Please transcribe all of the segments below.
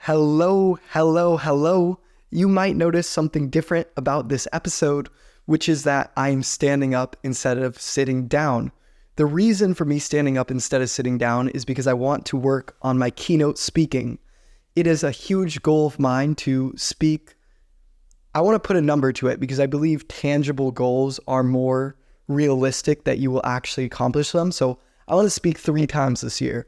Hello, hello, hello. You might notice something different about this episode, which is that I'm standing up instead of sitting down. The reason for me standing up instead of sitting down is because I want to work on my keynote speaking. It is a huge goal of mine to speak. I want to put a number to it because I believe tangible goals are more realistic that you will actually accomplish them. So I want to speak 3 times this year.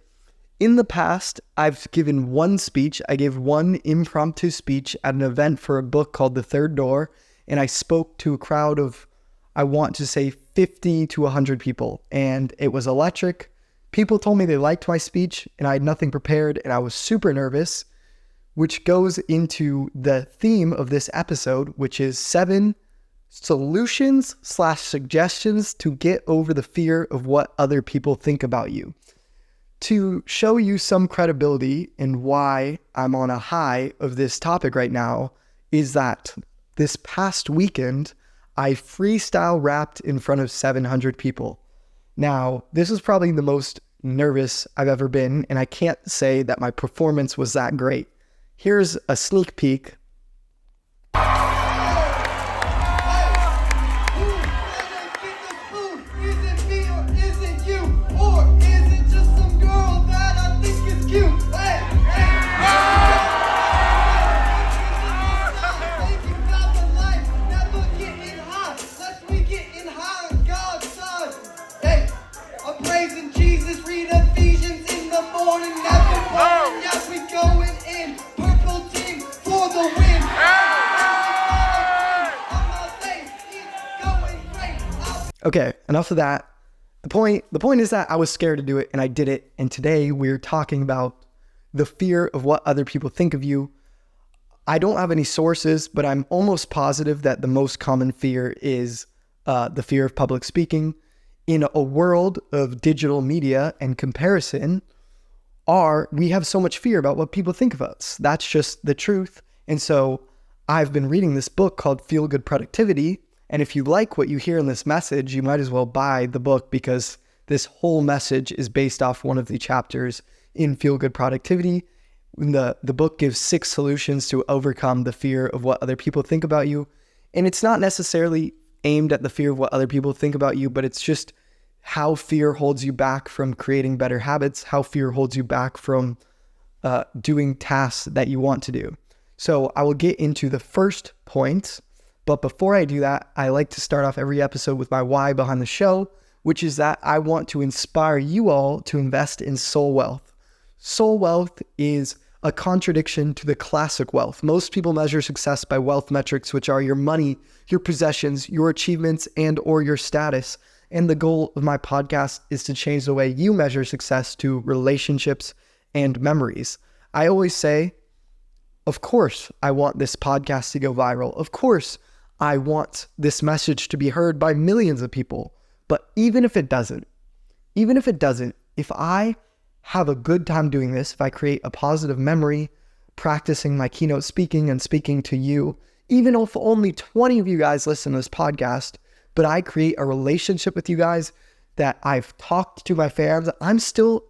In the past, I've given one speech. I gave one impromptu speech at an event for a book called The Third Door, and I spoke to a crowd of, I want to say 50 to 100 people, and it was electric. People told me they liked my speech, and I had nothing prepared, and I was super nervous, which goes into the theme of this episode, which is 7 solutions/suggestions to get over the fear of what other people think about you. To show you some credibility and why I'm on a high of this topic right now is that this past weekend, I freestyle rapped in front of 700 people. Now, this is probably the most nervous I've ever been, and I can't say that my performance was that great. Here's a sneak peek. Okay, enough of that. The point is that I was scared to do it and I did it. And today we're talking about the fear of what other people think of you. I don't have any sources, but I'm almost positive that the most common fear is the fear of public speaking. In a world of digital media and comparison, we have so much fear about what people think of us. That's just the truth. And so I've been reading this book called Feel Good Productivity. And if you like what you hear in this message, you might as well buy the book because this whole message is based off one of the chapters in Feel Good Productivity. The book gives 6 solutions to overcome the fear of what other people think about you. And it's not necessarily aimed at the fear of what other people think about you, but it's just how fear holds you back from creating better habits, how fear holds you back from doing tasks that you want to do. So I will get into the first point. But before I do that, I like to start off every episode with my why behind the show, which is that I want to inspire you all to invest in soul wealth. Soul wealth is a contradiction to the classic wealth. Most people measure success by wealth metrics, which are your money, your possessions, your achievements, and or your status. And the goal of my podcast is to change the way you measure success to relationships and memories. I always say, of course, I want this podcast to go viral. Of course, I want this message to be heard by millions of people. But even if it doesn't, if I have a good time doing this, if I create a positive memory, practicing my keynote speaking and speaking to you, even if only 20 of you guys listen to this podcast, but I create a relationship with you guys that I've talked to my fans, I'm so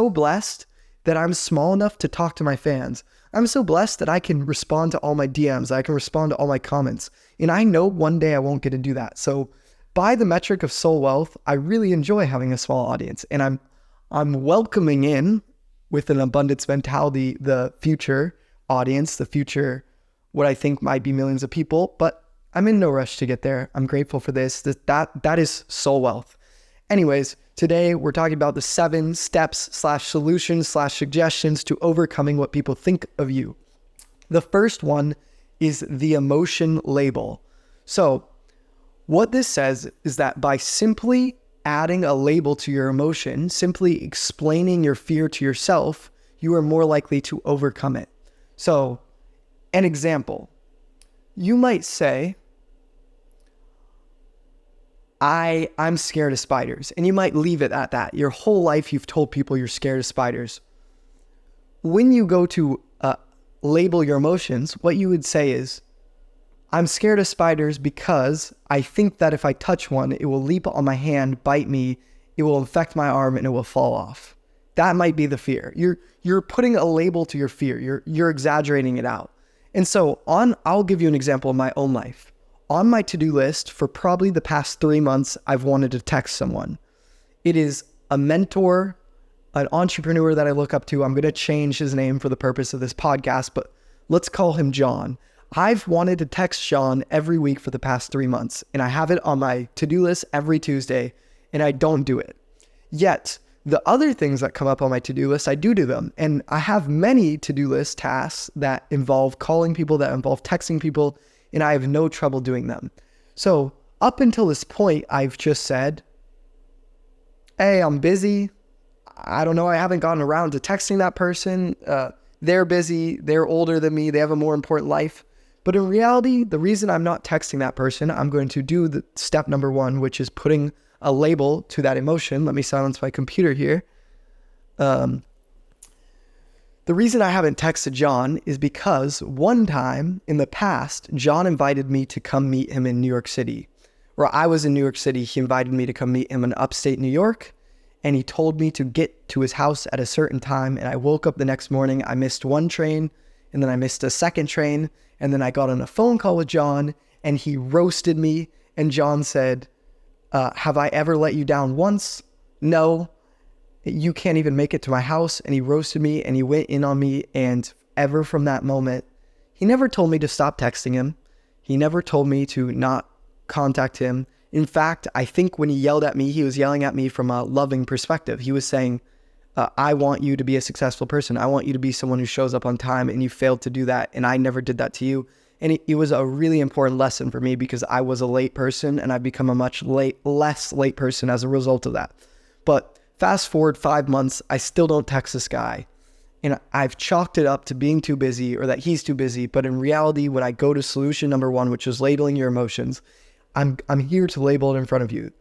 blessed that I'm small enough to talk to my fans. I'm so blessed that I can respond to all my DMs. I can respond to all my comments. And I know one day I won't get to do that. So by the metric of soul wealth, I really enjoy having a small audience. And I'm welcoming in with an abundance mentality, the future audience, the future, what I think might be millions of people, but I'm in no rush to get there. I'm grateful for this. That is soul wealth. Anyways, today we're talking about the 7 steps/solutions/suggestions to overcoming what people think of you. The first one is the emotion label. So what this says is that by simply adding a label to your emotion, simply explaining your fear to yourself, you are more likely to overcome it. So an example, you might say, I'm scared of spiders. And you might leave it at that. Your whole life you've told people you're scared of spiders. When you go to label your emotions, what you would say is, I'm scared of spiders because I think that if I touch one, it will leap on my hand, bite me, it will infect my arm, and it will fall off. That might be the fear. You're putting a label to your fear. You're exaggerating it out. And so I'll give you an example of my own life. On my to-do list for probably the past 3 months, I've wanted to text someone. It is a mentor, an entrepreneur that I look up to. I'm going to change his name for the purpose of this podcast, but let's call him John. I've wanted to text John every week for the past 3 months, and I have it on my to-do list every Tuesday, and I don't do it. Yet, the other things that come up on my to-do list, I do them. And I have many to-do list tasks that involve calling people, that involve texting people, and I have no trouble doing them. So up until this point, I've just said, hey, I'm busy. I don't know. I haven't gotten around to texting that person. They're busy. They're older than me. They have a more important life. But in reality, the reason I'm not texting that person, I'm going to do the step number 1, which is putting a label to that emotion. Let me silence my computer here. The reason I haven't texted John is because one time in the past, John invited me to come meet him in New York City. Or I was in New York City. He invited me to come meet him in upstate New York. And he told me to get to his house at a certain time. And I woke up the next morning. I missed one train, and then I missed a second train. And then I got on a phone call with John, and he roasted me. And John said, have I ever let you down once? No. You can't even make it to my house. And he roasted me, and he went in on me. And ever from that moment, he never told me to stop texting him. He never told me to not contact him. In fact, I think when he yelled at me, he was yelling at me from a loving perspective. He was saying, I want you to be a successful person. I want you to be someone who shows up on time, and you failed to do that. And I never did that to you. And it was a really important lesson for me because I was a late person, and I've become a much less late person as a result of that. But fast forward 5 months, I still don't text this guy. And I've chalked it up to being too busy or that he's too busy. But in reality, when I go to solution number 1, which is labeling your emotions, I'm here to label it in front of you.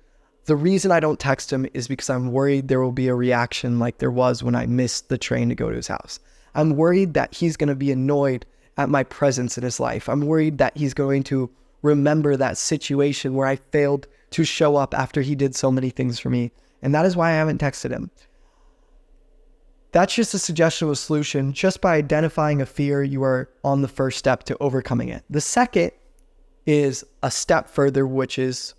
The reason I don't text him is because I'm worried there will be a reaction like there was when I missed the train to go to his house. I'm worried that he's going to be annoyed at my presence in his life. I'm worried that he's going to remember that situation where I failed to show up after he did so many things for me. And that is why I haven't texted him. That's just a suggestion of a solution. Just by identifying a fear, you are on the first step to overcoming it. The second is a step further, which is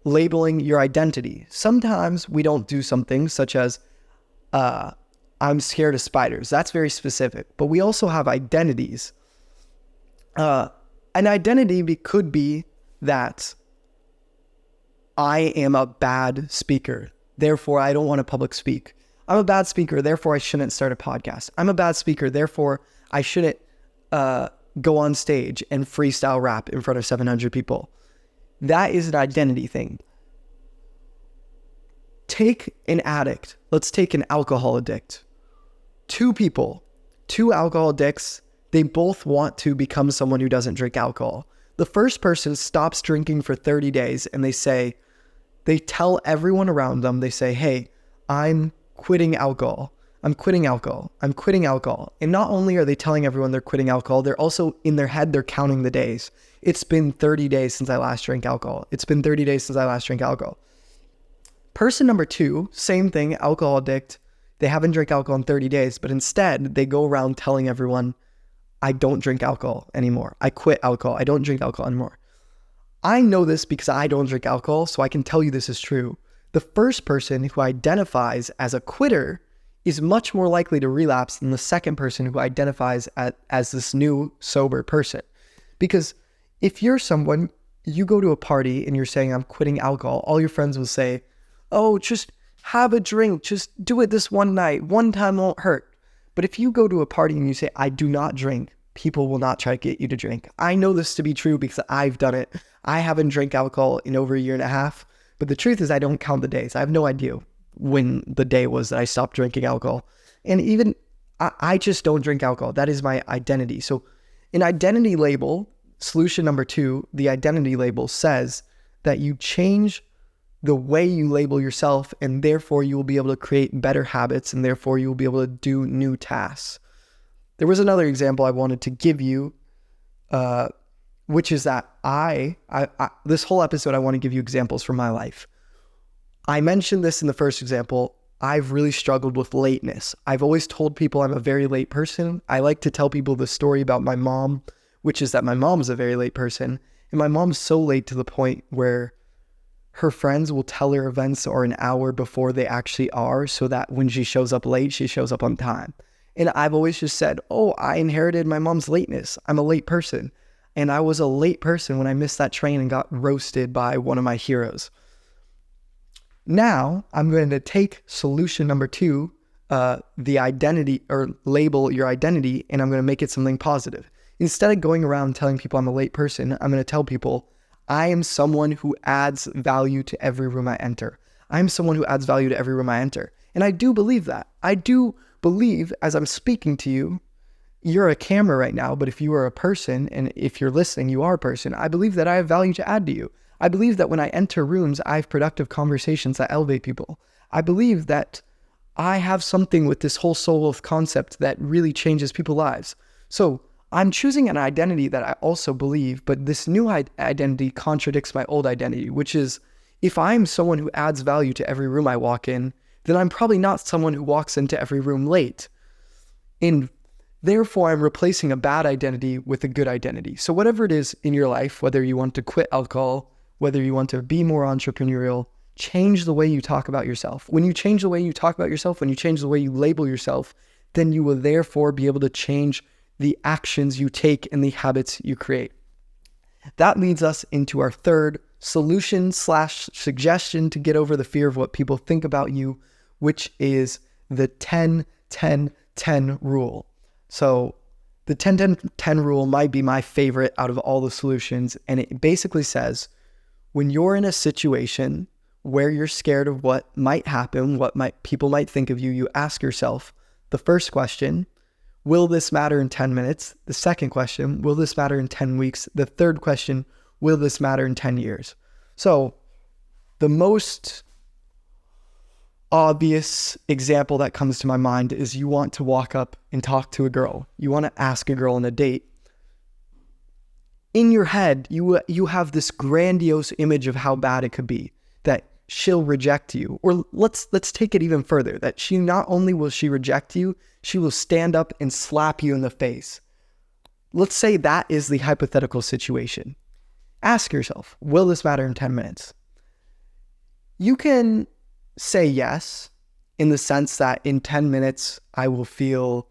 labeling your identity. Sometimes we don't do something such as, I'm scared of spiders. That's very specific. But we also have identities. An identity could be that I am a bad speaker. Therefore, I don't want to public speak. I'm a bad speaker. Therefore, I shouldn't start a podcast. I'm a bad speaker. Therefore, I shouldn't go on stage and freestyle rap in front of 700 people. That is an identity thing. Take an addict. Let's take an alcohol addict. 2 people, 2 alcohol addicts, they both want to become someone who doesn't drink alcohol. The first person stops drinking for 30 days and they tell everyone around them, they say, hey, I'm quitting alcohol. I'm quitting alcohol. I'm quitting alcohol. And not only are they telling everyone they're quitting alcohol, they're also in their head, they're counting the days. It's been 30 days since I last drank alcohol. It's been 30 days since I last drank alcohol. Person number 2, same thing, alcohol addict. They haven't drank alcohol in 30 days, but instead they go around telling everyone, I don't drink alcohol anymore. I quit alcohol. I don't drink alcohol anymore. I know this because I don't drink alcohol, so I can tell you this is true. The first person who identifies as a quitter is much more likely to relapse than the second person who identifies as this new sober person. Because if you're someone, you go to a party and you're saying, I'm quitting alcohol, all your friends will say, oh, just have a drink. Just do it this one night. One time won't hurt. But if you go to a party and you say, I do not drink, people will not try to get you to drink. I know this to be true because I've done it. I haven't drank alcohol in over 1.5 years. But the truth is I don't count the days. I have no idea when the day was that I stopped drinking alcohol. And even I just don't drink alcohol. That is my identity. So an identity label, solution number 2, the identity label says that you change the way you label yourself, and therefore you will be able to create better habits, and therefore you will be able to do new tasks. There was another example I wanted to give you, which is that this whole episode, I want to give you examples from my life. I mentioned this in the first example. I've really struggled with lateness. I've always told people I'm a very late person. I like to tell people the story about my mom, which is that my mom's a very late person. And my mom's so late to the point where her friends will tell her events are an hour before they actually are, so that when she shows up late, she shows up on time. And I've always just said, oh, I inherited my mom's lateness. I'm a late person. And I was a late person when I missed that train and got roasted by one of my heroes. Now I'm going to take solution number 2, the identity, or label your identity, and I'm going to make it something positive. Instead of going around telling people I'm a late person, I'm going to tell people I am someone who adds value to every room I enter. I'm someone who adds value to every room I enter. And I do believe that. I do believe, as I'm speaking to you, you're a camera right now, but if you are a person, and if you're listening, you are a person, I believe that I have value to add to you. I believe that when I enter rooms, I have productive conversations that elevate people. I believe that I have something with this whole soul of concept that really changes people's lives. So I'm choosing an identity that I also believe, but this new identity contradicts my old identity, which is if I'm someone who adds value to every room I walk in, then I'm probably not someone who walks into every room late. And therefore, I'm replacing a bad identity with a good identity. So whatever it is in your life, whether you want to quit alcohol, whether you want to be more entrepreneurial, change the way you talk about yourself. When you change the way you talk about yourself, when you change the way you label yourself, then you will therefore be able to change the actions you take and the habits you create. That leads us into our third solution/suggestion to get over the fear of what people think about you, which is the 10-10-10 rule. So the 10-10-10 rule might be my favorite out of all the solutions. And it basically says, when you're in a situation where you're scared of what might happen, people might think of you, you ask yourself the first question, will this matter in 10 minutes? The second question, will this matter in 10 weeks? The third question, will this matter in 10 years? So the most obvious example that comes to my mind is you want to walk up and talk to a girl. You want to ask a girl on a date. In your head, you have this grandiose image of how bad it could be, that she'll reject you. Or let's take it even further, that she not only will she reject you, she will stand up and slap you in the face. Let's say that is the hypothetical situation. Ask yourself, will this matter in 10 minutes? You can say yes, in the sense that in 10 minutes, I will feel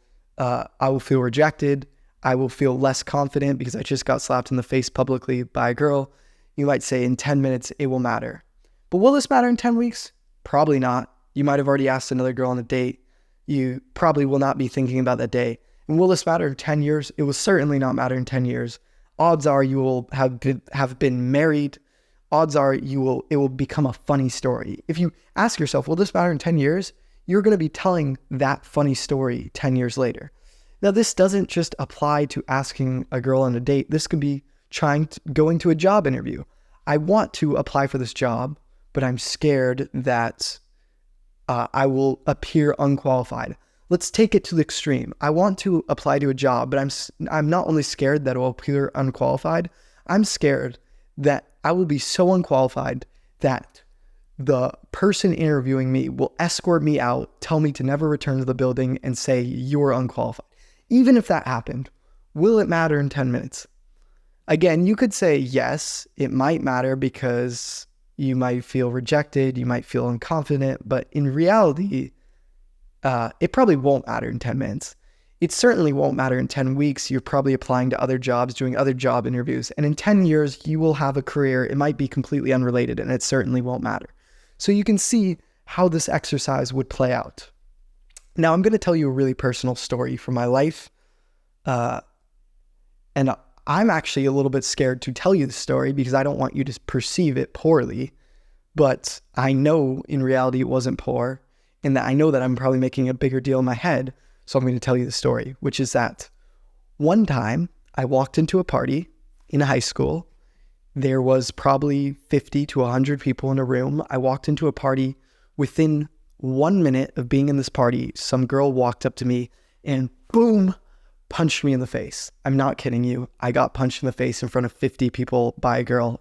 rejected. I will feel less confident because I just got slapped in the face publicly by a girl. You might say in 10 minutes, it will matter. But will this matter in 10 weeks? Probably not. You might have already asked another girl on a date. You probably will not be thinking about that day. And will this matter in 10 years? It will certainly not matter in 10 years. Odds are you will have been married. Odds are it will become a funny story. If you ask yourself, will this matter in 10 years? You're going to be telling that funny story 10 years later. Now, this doesn't just apply to asking a girl on a date. This could be going to a job interview. I want to apply for this job, but I'm scared that I will appear unqualified. Let's take it to the extreme. I want to apply to a job, but I'm not only scared that it will appear unqualified, I'm scared that I will be so unqualified that the person interviewing me will escort me out, tell me to never return to the building, and say, you're unqualified. Even if that happened, will it matter in 10 minutes? Again, you could say, yes, it might matter because you might feel rejected, you might feel unconfident, but in reality, it probably won't matter in 10 minutes. It certainly won't matter in 10 weeks. You're probably applying to other jobs, doing other job interviews. And in 10 years, you will have a career. It might be completely unrelated, and it certainly won't matter. So you can see how this exercise would play out. Now, I'm going to tell you a really personal story from my life. And I'm actually a little bit scared to tell you the story because I don't want you to perceive it poorly. But I know in reality it wasn't poor, and that I know that I'm probably making a bigger deal in my head. So I'm going to tell you the story, which is that one time I walked into a party in high school. There was probably 50 to 100 people in a room. I walked into a party. Within 1 minute of being in this party, some girl walked up to me and boom, punched me in the face. I'm not kidding you. I got punched in the face in front of 50 people by a girl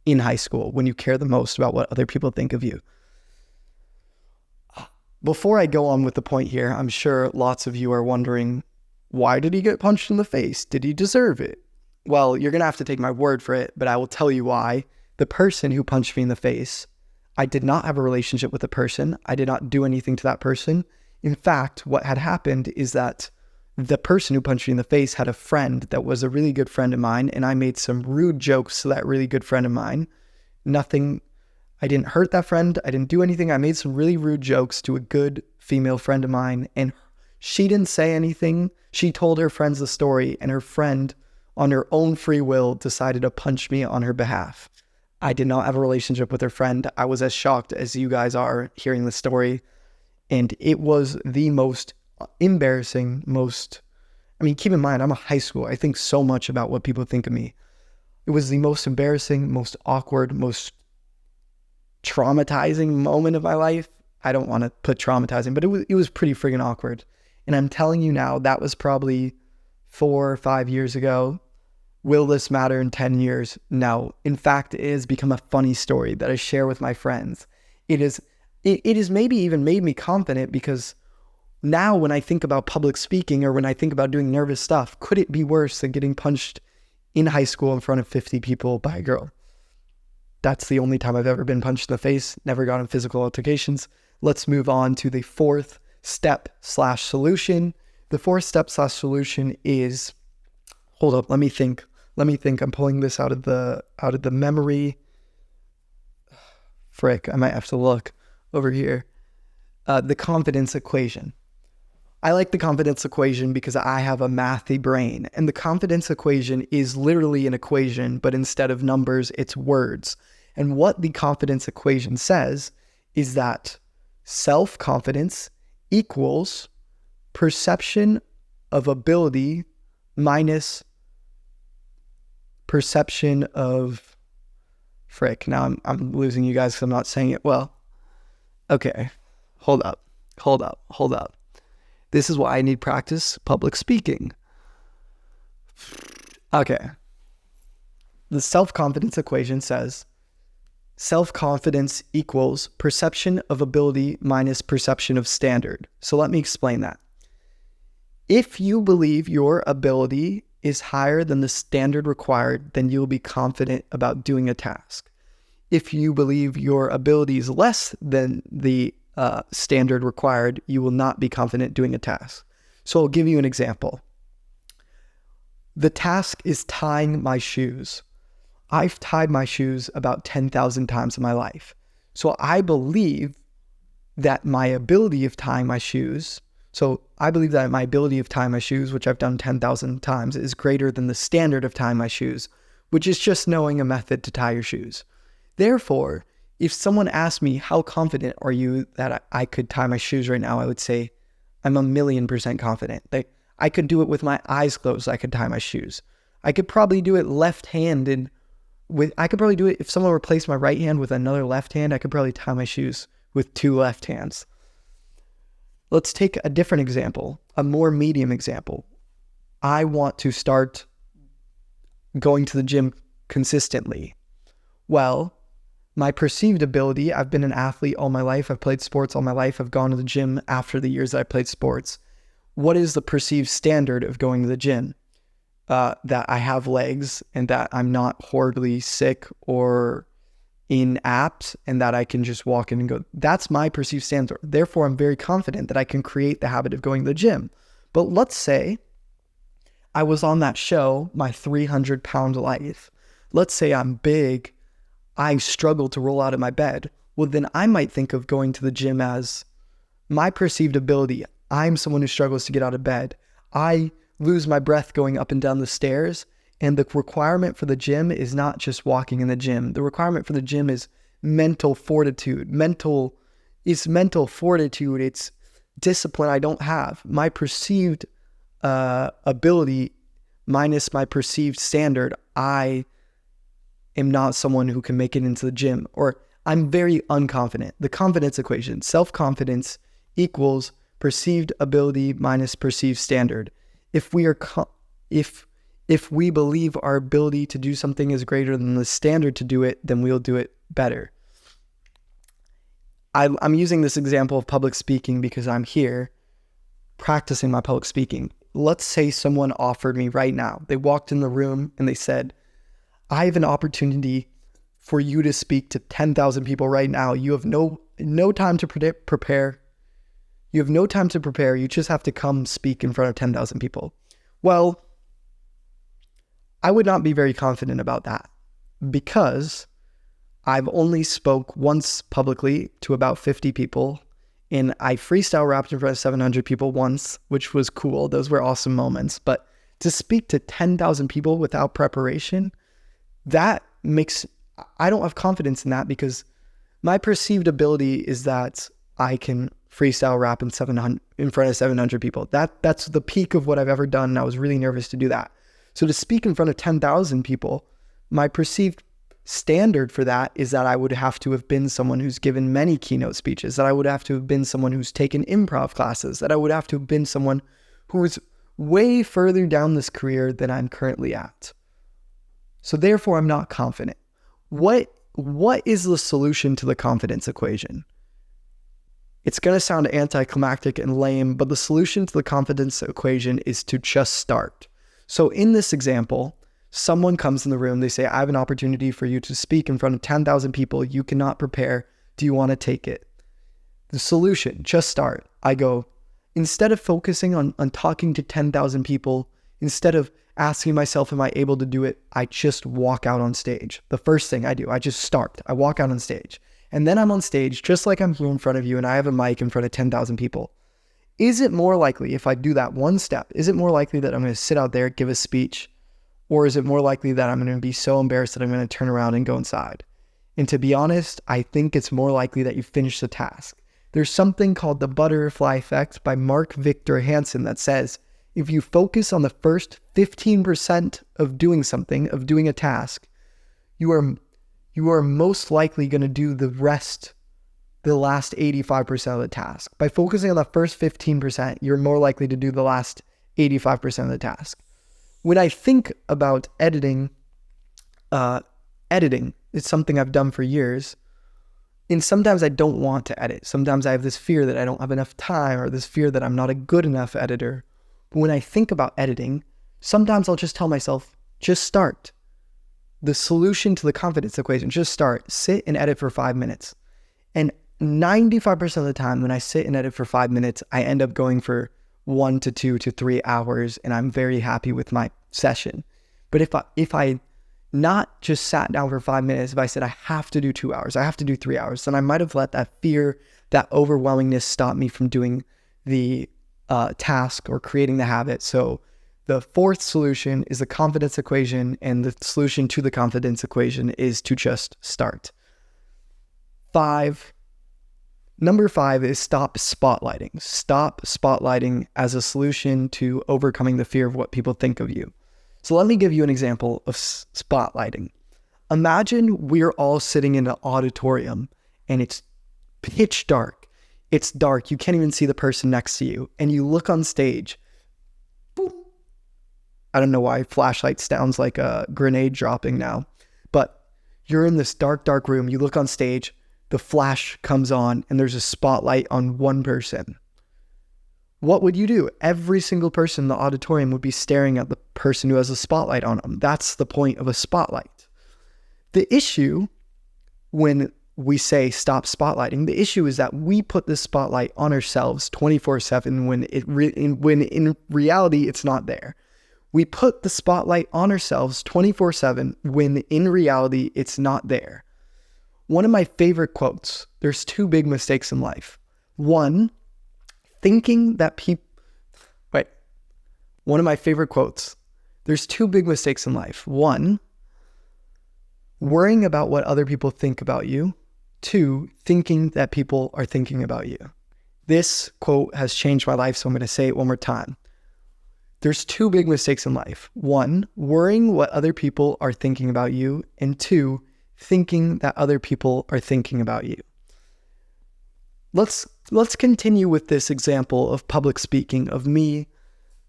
in high school when you care the most about what other people think of you. Before I go on with the point here, I'm sure lots of you are wondering, why did he get punched in the face? Did he deserve it? Well, you're going to have to take my word for it, but I will tell you why. The person who punched me in the face, I did not have a relationship with the person. I did not do anything to that person. In fact, what had happened is that the person who punched me in the face had a friend that was a really good friend of mine, and I made some rude jokes to that really good friend of mine. I didn't hurt that friend. I didn't do anything. I made some really rude jokes to a good female friend of mine, and she didn't say anything. She told her friends the story, and her friend, on her own free will, decided to punch me on her behalf. I did not have a relationship with her friend. I was as shocked as you guys are hearing the story, and it was the most embarrassing, keep in mind, I'm a high school. I think so much about what people think of me. It was the most embarrassing, most awkward, most traumatizing moment of my life. I don't want to put traumatizing, but it was pretty friggin' awkward. And I'm telling you now, that was probably 4 or 5 years ago. Will this matter in 10 years? No. In fact, it has become a funny story that I share with my friends. It has maybe even made me confident, because now when I think about public speaking or when I think about doing nervous stuff, could it be worse than getting punched in high school in front of 50 people by a girl? That's the only time I've ever been punched in the face, never gotten physical altercations. Let's move on to the fourth step/solution. The fourth step/solution is, hold up, let me think. I'm pulling this out of the memory. Frick, I might have to look over here. The confidence equation. I like the confidence equation because I have a mathy brain, and the confidence equation is literally an equation, but instead of numbers, it's words. And what the confidence equation says is that self-confidence equals perception of ability minus perception of... Frick, now I'm losing you guys because I'm not saying it well. Okay, hold up. This is why I need practice public speaking. Okay. The self-confidence equation says self-confidence equals perception of ability minus perception of standard. So let me explain that. If you believe your ability is higher than the standard required, then you'll be confident about doing a task. If you believe your ability is less than the standard required, you will not be confident doing a task. So I'll give you an example. The task is tying my shoes. I've tied my shoes about 10,000 times in my life. So I believe that my ability of tying my shoes, which I've done 10,000 times, is greater than the standard of tying my shoes, which is just knowing a method to tie your shoes. Therefore, if someone asked me, how confident are you that I could tie my shoes right now, I would say, I'm 1,000,000% confident. I could do it with my eyes closed. I could tie my shoes. I could probably do it left-handed. I could probably do it if someone replaced my right hand with another left hand. I could probably tie my shoes with 2 left hands. Let's take a different example, a more medium example. I want to start going to the gym consistently. Well, my perceived ability, I've been an athlete all my life. I've played sports all my life. I've gone to the gym after the years that I played sports. What is the perceived standard of going to the gym? That I have legs and that I'm not horribly sick or inapt and that I can just walk in and go. That's my perceived standard. Therefore, I'm very confident that I can create the habit of going to the gym. But let's say I was on that show, My 300-Pound Life. Let's say I'm big. I struggle to roll out of my bed. Well, then I might think of going to the gym as my perceived ability. I'm someone who struggles to get out of bed. I lose my breath going up and down the stairs. And the requirement for the gym is not just walking in the gym. The requirement for the gym is mental fortitude. It's mental fortitude. It's discipline I don't have. My perceived ability minus my perceived standard, I am not someone who can make it into the gym, or I'm very unconfident. The confidence equation, self-confidence equals perceived ability minus perceived standard. If we believe our ability to do something is greater than the standard to do it, then we'll do it better. I'm using this example of public speaking because I'm here practicing my public speaking. Let's say someone offered me right now, they walked in the room and they said, I have an opportunity for you to speak to 10,000 people right now. You have no time to prepare. You have no time to prepare. You just have to come speak in front of 10,000 people. Well, I would not be very confident about that because I've only spoke once publicly to about 50 people, and I freestyle rapped in front of 700 people once, which was cool. Those were awesome moments. But to speak to 10,000 people without preparation, that makes, I don't have confidence in that because my perceived ability is that I can freestyle rap in front of 700 people. That's the peak of what I've ever done, and I was really nervous to do that. So to speak in front of 10,000 people, my perceived standard for that is that I would have to have been someone who's given many keynote speeches, that I would have to have been someone who's taken improv classes, that I would have to have been someone who is way further down this career than I'm currently at. So therefore, I'm not confident. What is the solution to the confidence equation? It's going to sound anticlimactic and lame, but the solution to the confidence equation is to just start. So in this example, someone comes in the room, they say, I have an opportunity for you to speak in front of 10,000 people. You cannot prepare. Do you want to take it? The solution, just start. I go, instead of focusing on talking to 10,000 people, instead of asking myself, am I able to do it? I just walk out on stage. The first thing I do, I just start. I walk out on stage. And then I'm on stage, just like I'm here in front of you, and I have a mic in front of 10,000 people. Is it more likely, if I do that one step, is it more likely that I'm going to sit out there, give a speech? Or is it more likely that I'm going to be so embarrassed that I'm going to turn around and go inside? And to be honest, I think it's more likely that you finish the task. There's something called the butterfly effect by Mark Victor Hansen that says, if you focus on the first 15% of doing something, of doing a task, you are most likely going to do the last 85% of the task. By focusing on the first 15%, you're more likely to do the last 85% of the task. When I think about editing is something I've done for years. And sometimes I don't want to edit. Sometimes I have this fear that I don't have enough time, or this fear that I'm not a good enough editor. But when I think about editing, sometimes I'll just tell myself, just start. The solution to the confidence equation, just start. Sit and edit for 5 minutes. And 95% of the time when I sit and edit for 5 minutes, I end up going for 1 to 2 to 3 hours, and I'm very happy with my session. But if I not just sat down for 5 minutes, if I said I have to do 2 hours, I have to do 3 hours, then I might have let that fear, that overwhelmingness stop me from doing the task or creating the habit. So the fourth solution is the confidence equation, and the solution to the confidence equation is to just start. Number 5 is stop spotlighting. Stop spotlighting as a solution to overcoming the fear of what people think of you. So let me give you an example of spotlighting. Imagine we're all sitting in an auditorium and it's pitch dark. It's dark. You can't even see the person next to you. And you look on stage. Boom. I don't know why flashlight sounds like a grenade dropping now. But you're in this dark, dark room. You look on stage. The flash comes on and there's a spotlight on one person. What would you do? Every single person in the auditorium would be staring at the person who has a spotlight on them. That's the point of a spotlight. The issue when we say stop spotlighting, the issue is that we put this spotlight on ourselves 24/7 when in reality it's not there. We put the spotlight on ourselves 24/7 when in reality it's not there. One of my favorite quotes, there's 2 big mistakes in life. One of my favorite quotes, there's 2 big mistakes in life. 1, worrying about what other people think about you. 2, thinking that people are thinking about you. This quote has changed my life, so I'm going to say it one more time. There's 2 big mistakes in life. 1, worrying what other people are thinking about you. And 2, thinking that other people are thinking about you. Let's continue with this example of public speaking, of me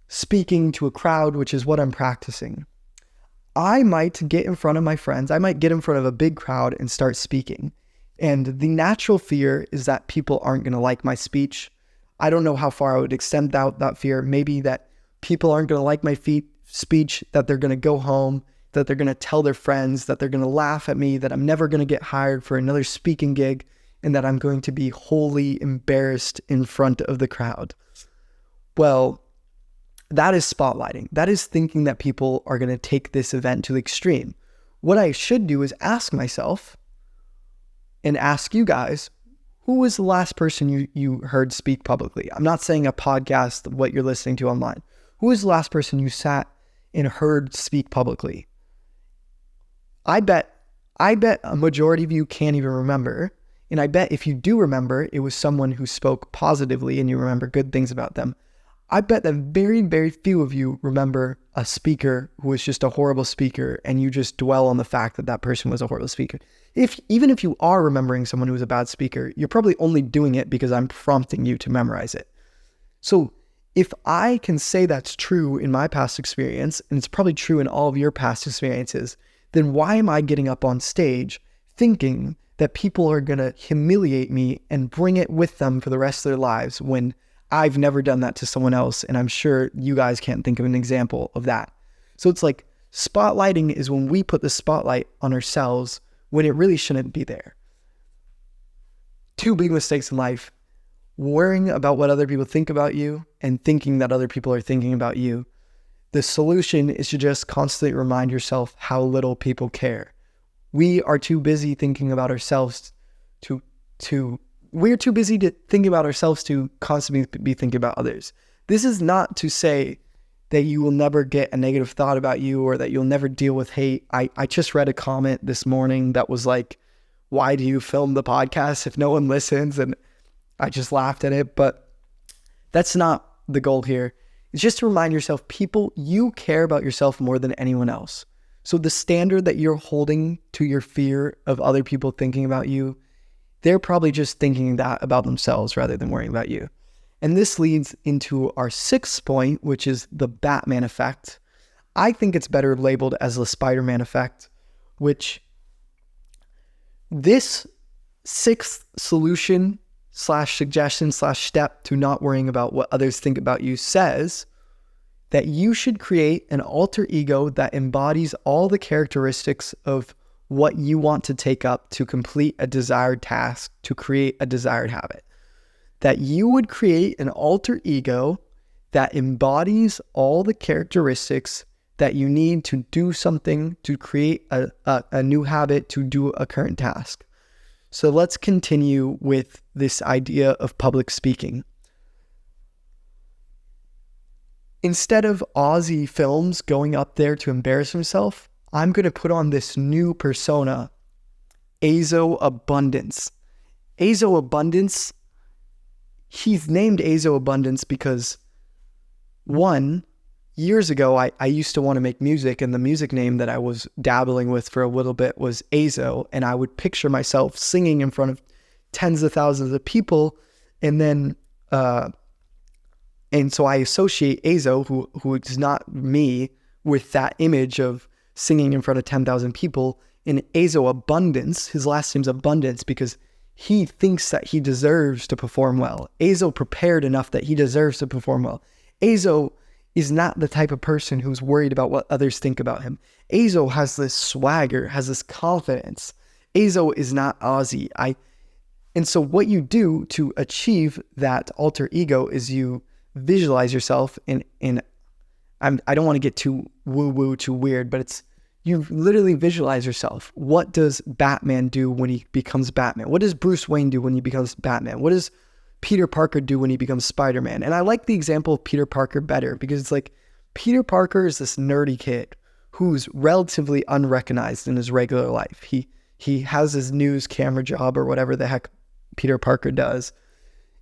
speaking to a crowd, which is what I'm practicing. I might get in front of my friends. I might get in front of a big crowd and start speaking. And the natural fear is that people aren't going to like my speech. I don't know how far I would extend that fear. Maybe that people aren't going to like my speech, that they're going to go home, that they're going to tell their friends, that they're going to laugh at me, that I'm never going to get hired for another speaking gig, and that I'm going to be wholly embarrassed in front of the crowd. Well, that is spotlighting. That is thinking that people are going to take this event to the extreme. What I should do is ask myself and ask you guys, who was the last person you heard speak publicly? I'm not saying a podcast, what you're listening to online. Who was the last person you sat and heard speak publicly? I bet a majority of you can't even remember. And I bet if you do remember, it was someone who spoke positively and you remember good things about them. I bet that very, very few of you remember a speaker who was just a horrible speaker and you just dwell on the fact that that person was a horrible speaker. Even if you are remembering someone who was a bad speaker, you're probably only doing it because I'm prompting you to memorize it. So if I can say that's true in my past experience, and it's probably true in all of your past experiences, then why am I getting up on stage thinking that people are going to humiliate me and bring it with them for the rest of their lives when I've never done that to someone else, and I'm sure you guys can't think of an example of that. So it's like spotlighting is when we put the spotlight on ourselves when it really shouldn't be there. Two big mistakes in life: worrying about what other people think about you and thinking that other people are thinking about you. The solution is to just constantly remind yourself how little people care. We are too busy thinking about ourselves we're too busy to think about ourselves to constantly be thinking about others. This is not to say that you will never get a negative thought about you or that you'll never deal with hate. I just read a comment this morning that was like, why do you film the podcast if no one listens? And I just laughed at it, but that's not the goal here. It's just to remind yourself, you care about yourself more than anyone else. So the standard that you're holding to your fear of other people thinking about you, they're probably just thinking that about themselves rather than worrying about you. And this leads into our sixth point, which is the Batman effect. I think it's better labeled as the Spider-Man effect, which this sixth solution / suggestion / step to not worrying about what others think about you says that you should create an alter ego that embodies all the characteristics of what you want to take up to complete a desired task, to create a desired habit. That you would create an alter ego that embodies all the characteristics that you need to do something, to create a new habit, to do a current task. So let's continue with this idea of public speaking. Instead of Aussie films going up there to embarrass himself, I'm going to put on this new persona, Azo Abundance. Azo Abundance, he's named Azo Abundance because, one, years ago, I used to want to make music, and the music name that I was dabbling with for a little bit was Azo, and I would picture myself singing in front of tens of thousands of people, and then, and so I associate Azo, who is not me, with that image of singing in front of 10,000 people. In Azo Abundance, his last name's Abundance because he thinks that he deserves to perform well. Azo prepared enough that he deserves to perform well. Azo is not the type of person who's worried about what others think about him. Azo has this swagger, has this confidence. Azo is not Aussie. And so what you do to achieve that alter ego is you visualize yourself I don't want to get too woo-woo, too weird, but it's you literally visualize yourself. What does Batman do when he becomes Batman? What does Bruce Wayne do when he becomes Batman? What does Peter Parker do when he becomes Spider-Man? And I like the example of Peter Parker better because it's like Peter Parker is this nerdy kid who's relatively unrecognized in his regular life. He has his news camera job or whatever the heck Peter Parker does.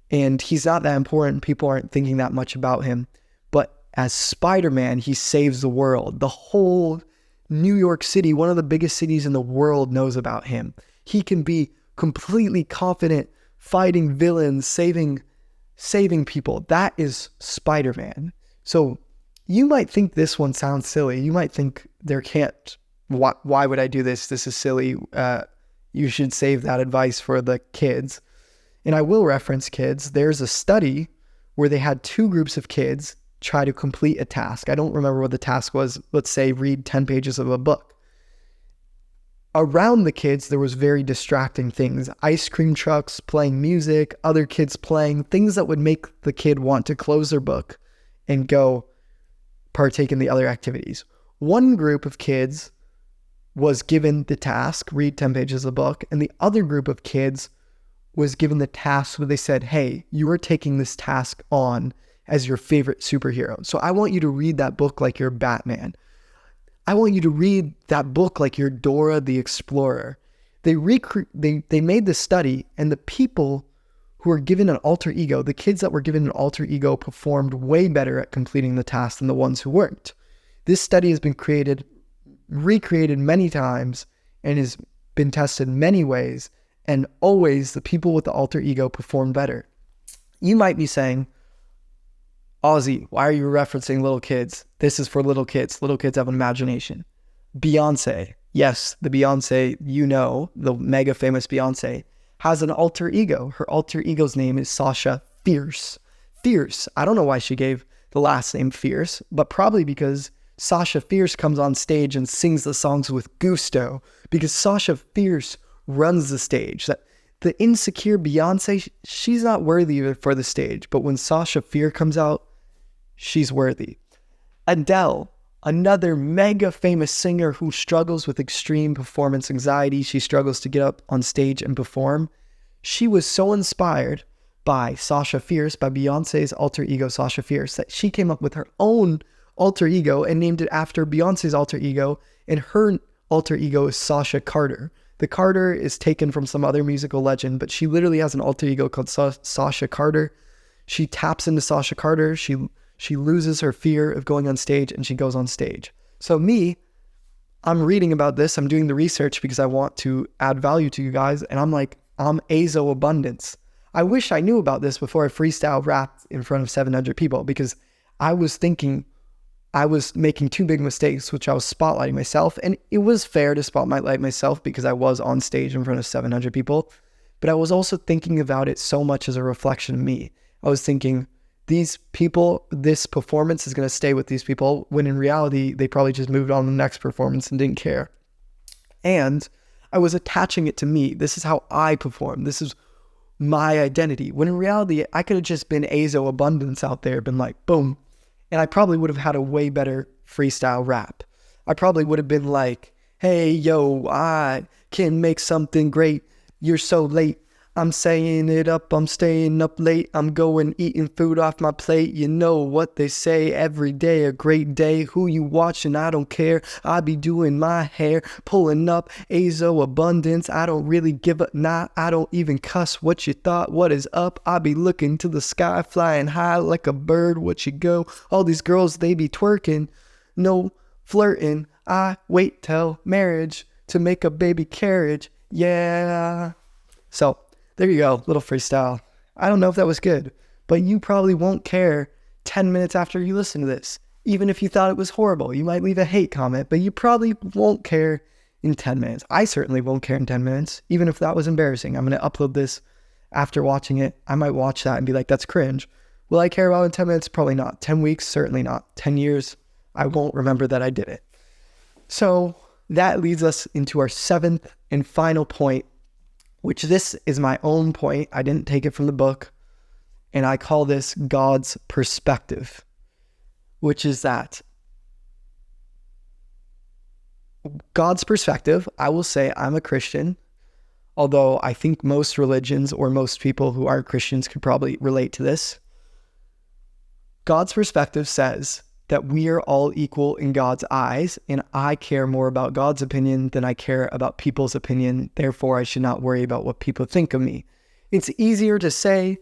And he's not that important. People aren't thinking that much about him. But as Spider-Man, he saves the world. The whole New York City, one of the biggest cities in the world, knows about him. He can be completely confident, fighting villains, saving people. That is Spider-Man. So you might think this one sounds silly. You might think why would I do this? This is silly. you should save that advice for the kids. And I will reference kids. There's a study where they had two groups of kids try to complete a task. I don't remember what the task was. Let's say read 10 pages of a book. Around the kids, there was very distracting things. Ice cream trucks, playing music, other kids playing, things that would make the kid want to close their book and go partake in the other activities. One group of kids was given the task, read 10 pages of a book, and the other group of kids was given the task where they said, hey, you are taking this task on as your favorite superhero. So I want you to read that book like you're Batman. I want you to read that book like you're Dora the Explorer. They made this study, and the people who were given an alter ego, the kids that were given an alter ego, performed way better at completing the task than the ones who weren't. This study has been recreated many times, and has been tested many ways, and always the people with the alter ego perform better. You might be saying, Ozzy, why are you referencing little kids? This is for little kids. Little kids have an imagination. Beyonce, yes, the Beyonce, the mega famous Beyonce, has an alter ego. Her alter ego's name is Sasha Fierce. Fierce. I don't know why she gave the last name Fierce, but probably because Sasha Fierce comes on stage and sings the songs with gusto, because Sasha Fierce runs the stage. That the insecure Beyonce, she's not worthy for the stage, but when Sasha Fierce comes out, she's worthy. Adele, another mega famous singer who struggles with extreme performance anxiety. She struggles to get up on stage and perform. She was so inspired by Sasha Fierce, by Beyonce's alter ego Sasha Fierce, that she came up with her own alter ego and named it after Beyonce's alter ego, and her alter ego is Sasha Carter. The Carter is taken from some other musical legend, but she literally has an alter ego called Sasha Carter. She taps into Sasha Carter. She loses her fear of going on stage, and she goes on stage. So I'm reading about this. I'm doing the research because I want to add value to you guys. And I'm like, I'm Azo Abundance. I wish I knew about this before I freestyle rapped in front of 700 people, because I was thinking I was making two big mistakes, which I was spotlighting myself. And it was fair to spotlight myself because I was on stage in front of 700 people. But I was also thinking about it so much as a reflection of me. I was thinking, these people, this performance is going to stay with these people, when in reality, they probably just moved on to the next performance and didn't care. And I was attaching it to me. This is how I perform. This is my identity. When in reality, I could have just been Azo Abundance out there, been like, boom. And I probably would have had a way better freestyle rap. I probably would have been like, hey, yo, I can make something great. You're so late. I'm saying it up, I'm staying up late, I'm going eating food off my plate. You know what they say, every day a great day. Who you watching, I don't care. I be doing my hair, pulling up Azo Abundance. I don't really give a nah, I don't even cuss. What you thought, what is up? I be looking to the sky, flying high like a bird. What you go, all these girls, they be twerking. No flirting, I wait till marriage to make a baby carriage. Yeah. So there you go, little freestyle. I don't know if that was good, but you probably won't care 10 minutes after you listen to this. Even if you thought it was horrible, you might leave a hate comment, but you probably won't care in 10 minutes. I certainly won't care in 10 minutes, even if that was embarrassing. I'm going to upload this after watching it. I might watch that and be like, that's cringe. Will I care about it in 10 minutes? Probably not. 10 weeks? Certainly not. 10 years? I won't remember that I did it. So that leads us into our seventh and final point, which this is my own point. I didn't take it from the book. And I call this God's perspective, which is that God's perspective, I will say I'm a Christian, although I think most religions or most people who aren't Christians could probably relate to this. God's perspective says that we are all equal in God's eyes, and I care more about God's opinion than I care about people's opinion. Therefore, I should not worry about what people think of me. It's easier to say,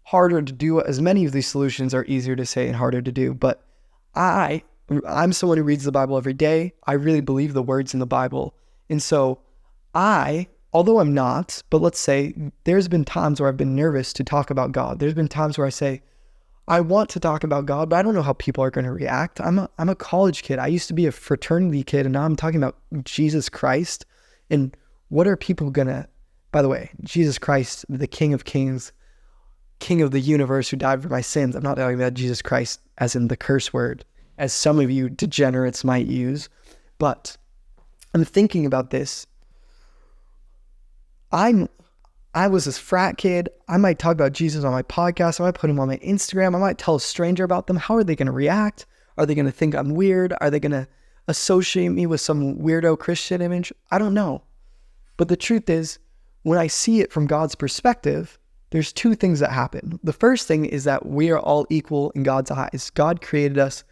harder to do. As many of these solutions are easier to say and harder to do. But I'm someone who reads the Bible every day. I really believe the words in the Bible. And so although I'm not, but let's say there's been times where I've been nervous to talk about God. There's been times where I say, I want to talk about God, but I don't know how people are going to react. I'm a college kid. I used to be a fraternity kid, and now I'm talking about Jesus Christ and what are people gonna, by the way, Jesus Christ, the King of Kings, King of the universe who died for my sins. I'm not talking about Jesus Christ as in the curse word, as some of you degenerates might use, but I'm thinking about this. I was this frat kid. I might talk about Jesus on my podcast. I might put him on my Instagram. I might tell a stranger about them. How are they going to react? Are they going to think I'm weird? Are they going to associate me with some weirdo Christian image? I don't know. But the truth is, when I see it from God's perspective, there's two things that happen. The first thing is that we are all equal in God's eyes. God created us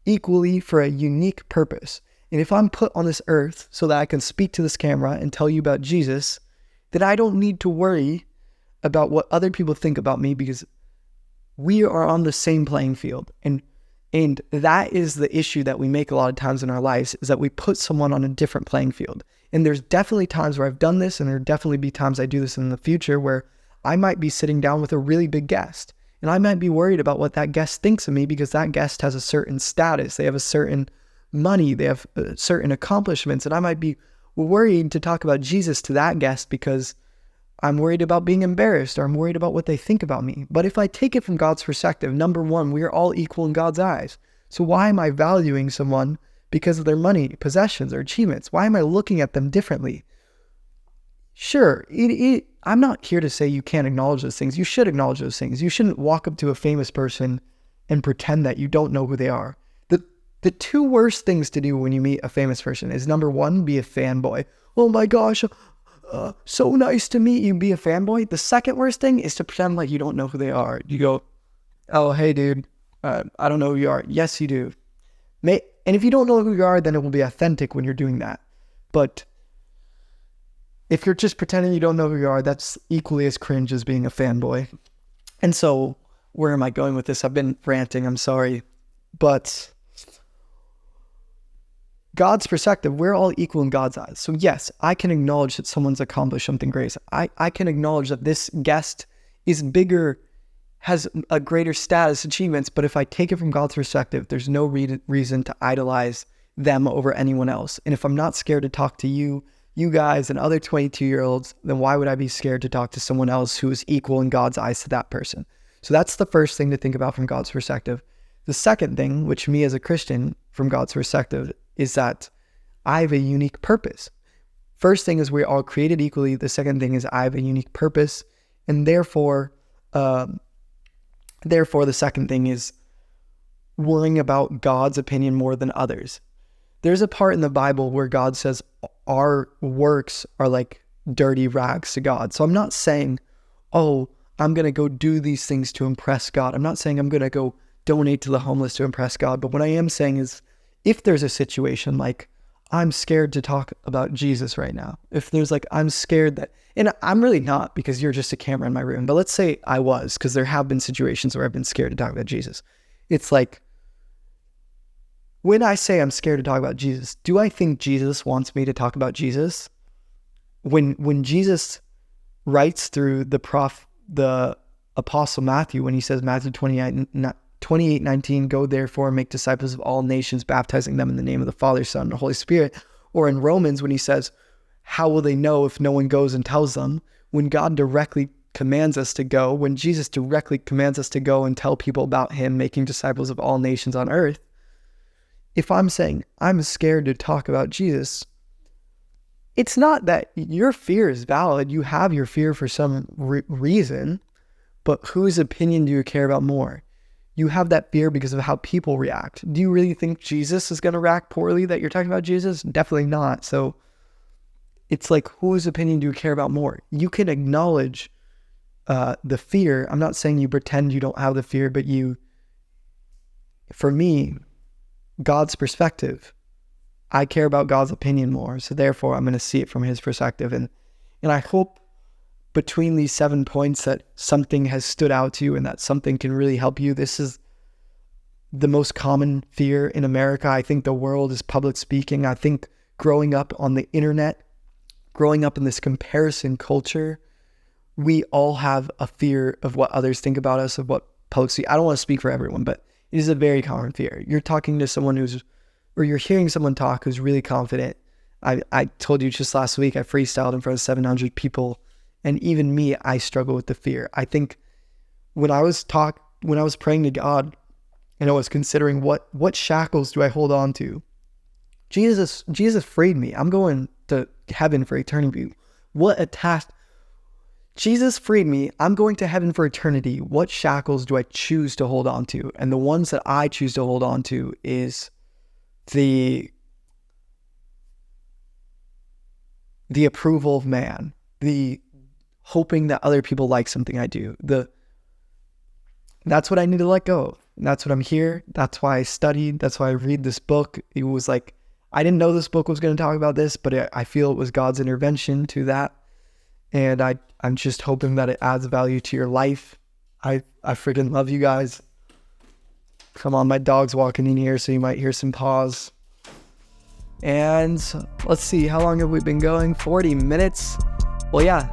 equally for a unique purpose. And if I'm put on this earth so that I can speak to this camera and tell you about Jesus, then I don't need to worry about what other people think about me, because we are on the same playing field. And that is the issue that we make a lot of times in our lives, is that we put someone on a different playing field. And there's definitely times where I've done this, and there'll definitely be times I do this in the future, where I might be sitting down with a really big guest, and I might be worried about what that guest thinks of me, because that guest has a certain status, they have a certain money, they have certain accomplishments, and I might be worried to talk about Jesus to that guest because I'm worried about being embarrassed, or I'm worried about what they think about me. But if I take it from God's perspective, number one, we are all equal in God's eyes. So why am I valuing someone because of their money, possessions, or achievements? Why am I looking at them differently? Sure, I'm not here to say you can't acknowledge those things. You should acknowledge those things. You shouldn't walk up to a famous person and pretend that you don't know who they are. The two worst things to do when you meet a famous person is, number one, be a fanboy. Oh my gosh, so nice to meet you, be a fanboy. The second worst thing is to pretend like you don't know who they are. You go, oh, hey dude, I don't know who you are. Yes, you do. And if you don't know who you are, then it will be authentic when you're doing that. But if you're just pretending you don't know who you are, that's equally as cringe as being a fanboy. And so, where am I going with this? I've been ranting, I'm sorry. But God's perspective, we're all equal in God's eyes. So yes, I can acknowledge that someone's accomplished something great. I can acknowledge that this guest is bigger, has a greater status, achievements, but if I take it from God's perspective, there's no reason to idolize them over anyone else. And if I'm not scared to talk to you guys and other 22-year-olds, then why would I be scared to talk to someone else who is equal in God's eyes to that person? So that's the first thing to think about from God's perspective. The second thing, which me as a Christian from God's perspective, is that I have a unique purpose. First thing is we're all created equally. The second thing is I have a unique purpose. And therefore the second thing is worrying about God's opinion more than others. There's a part in the Bible where God says our works are like dirty rags to God. So I'm not saying, oh, I'm going to go do these things to impress God. I'm not saying I'm going to go donate to the homeless to impress God. But what I am saying is, if there's a situation like I'm scared to talk about Jesus right now, if there's like, I'm scared that, and I'm really not, because you're just a camera in my room, but let's say I was, because there have been situations where I've been scared to talk about Jesus. It's like, when I say I'm scared to talk about Jesus, do I think Jesus wants me to talk about Jesus? When Jesus writes through the Apostle Matthew, when he says, Matthew 28:19, go therefore and make disciples of all nations, baptizing them in the name of the Father, Son, and the Holy Spirit. Or in Romans, when he says, how will they know if no one goes and tells them? When God directly commands us to go, when Jesus directly commands us to go and tell people about him, making disciples of all nations on earth, if I'm saying I'm scared to talk about Jesus, it's not that your fear is valid. You have your fear for some reason, but whose opinion do you care about more? You have that fear because of how people react. Do you really think Jesus is going to react poorly that you're talking about Jesus? Definitely not. So it's like, whose opinion do you care about more? You can acknowledge the fear. I'm not saying you pretend you don't have the fear, but for me, God's perspective, I care about God's opinion more. So therefore, I'm going to see it from his perspective. And I hope between these 7 points that something has stood out to you and that something can really help you. This is the most common fear in America. I think the world is public speaking. I think growing up on the internet, growing up in this comparison culture, we all have a fear of what others think about us, of what public speak. I don't want to speak for everyone, but it is a very common fear. You're talking to someone you're hearing someone talk who's really confident. I told you just last week, I freestyled in front of 700 people. And even me, I struggle with the fear. I think when I was praying to God and I was considering what shackles do I hold on to? Jesus freed me. I'm going to heaven for eternity. What a task. Jesus freed me. I'm going to heaven for eternity. What shackles do I choose to hold on to? And the ones that I choose to hold on to is the approval of man, the hoping that other people like something I do. That's what I need to let go of. That's what I'm here. That's why I studied. That's why I read this book. It was like, I didn't know this book was going to talk about this, but I feel it was God's intervention to that. And I'm just hoping that it adds value to your life. I freaking love you guys. Come on, my dog's walking in here, so you might hear some paws. And let's see, how long have we been going? 40 minutes? Well, yeah,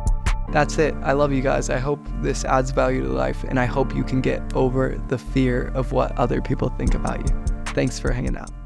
that's it. I love you guys. I hope this adds value to life, and I hope you can get over the fear of what other people think about you. Thanks for hanging out.